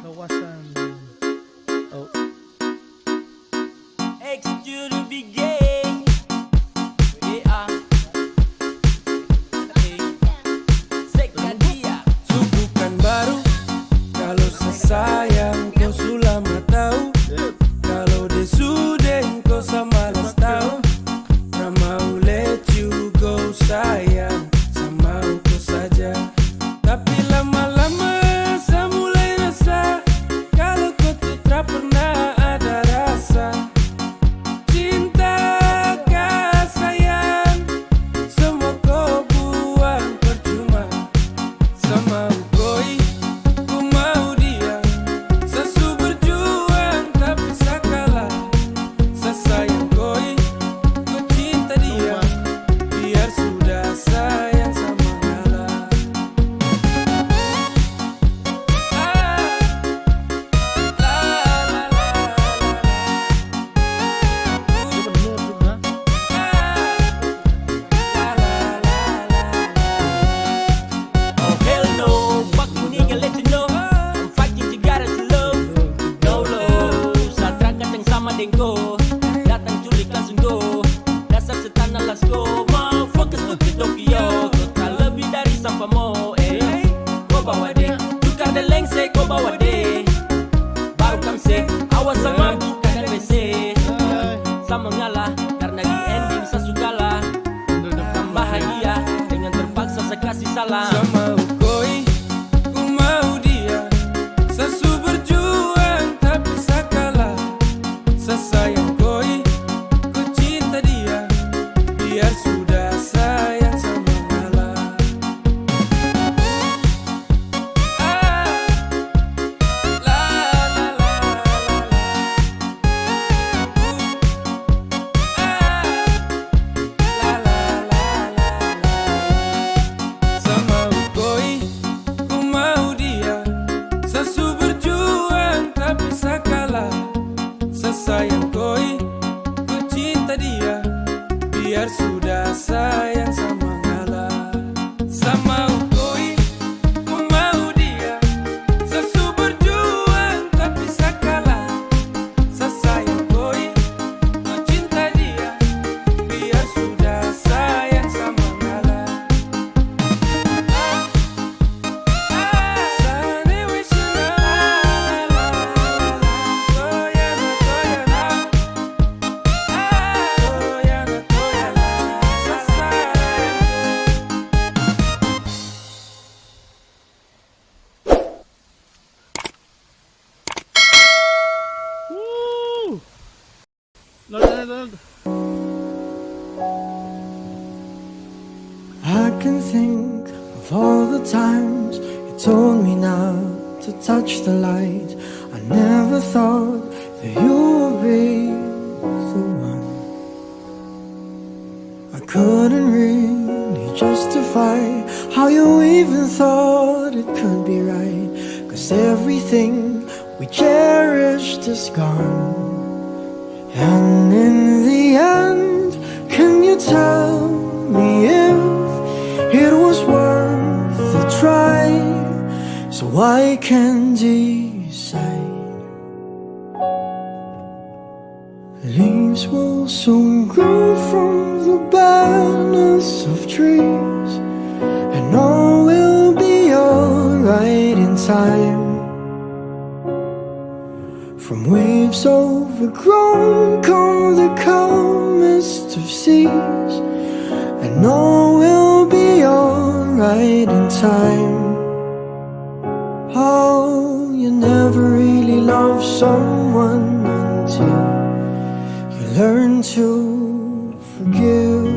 kawasan. Oh. Bukan baru kalau sesayang kau sudah tahu. Kalau dia sudah kau sama las tahu. Nah mau let you go sayang, sama kau saja. Tapi lama-lama saya mulai rasa kalau kau tuh tak pernah ada rasa. Cinta kah sayang, semua kau buang percuma. Sama koi, ku mau dia. Sesu berjuang tapi saya kalah. Saya sayang koi, ku cinta dia. Biar sudah sayang sama ngalah. Oh hell no, fucking nigga let you know I'm fighting Jakarta to love. No love, sa terangkat yang sama dengko. Datang culik langsung go. Dasar setan let's go. Mau fokus to Tokyo. Kau tak lebih dari sampah mo. Kau bawa deh, tukar dan lengsek kau bawa deh. Baru kamsek, awas sama bukan dan WC. Sama ngalah, karena di ending saya sukalah. Kan bahagia, dengan terpaksa saya kasih salam. Sama koi, ku mau dia. Sesu berjuang tapi saya kalah. Saya sayang koi, ku cinta dia. Biar sudah sayang sama ngalah. Sama koi, ku mau dia. Sesu berjuang tapi saya kalah. Saya sayang koi, ku cinta dia. Biar sudah sayang sama ngalah. Sama koi, ku mau dia. Sesu berjuang tapi saya kalah. Saya sayang koi, ku cinta dia. Biar sudah sayang sama ngalah. Sana wish you la la la la. Toyana toyana. Toyana toyana. Saya sayang. Woo! Load. I can think of all the times you told me not to touch the light. I never thought that you would be the one. I couldn't really justify how you even thought it could be right. 'Cause everything we cherished is gone. And in the end, can you tell me if it was worth the try? So I can decide. Leaves will soon grow from the barrenness of trees, and all will be alright in time. From waves overgrown come the calmest of seas, and all will be alright in time. Oh, you never really love someone until you learn to forgive.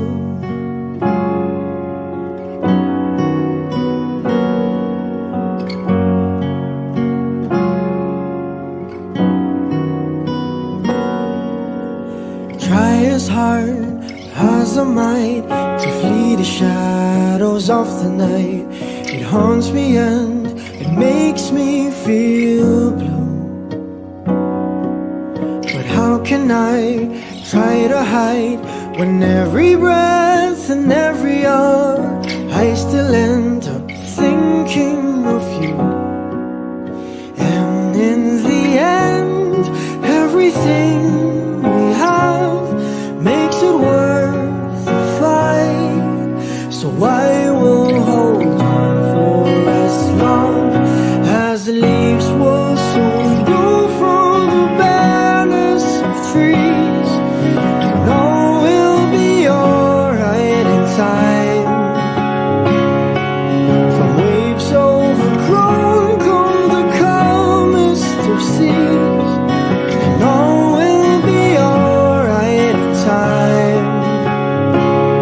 Try as hard as I might to flee the shadows of the night. It haunts me and it makes me feel blue. But how can I try to hide when every breath and every hour I still end up thinking of you? And the leaves will soon go from the bareness of trees. And all will be alright in time. From waves overgrown come the calmest of seas. And all will be alright in time.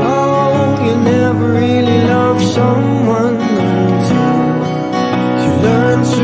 Oh, you never really loved someone until you learn to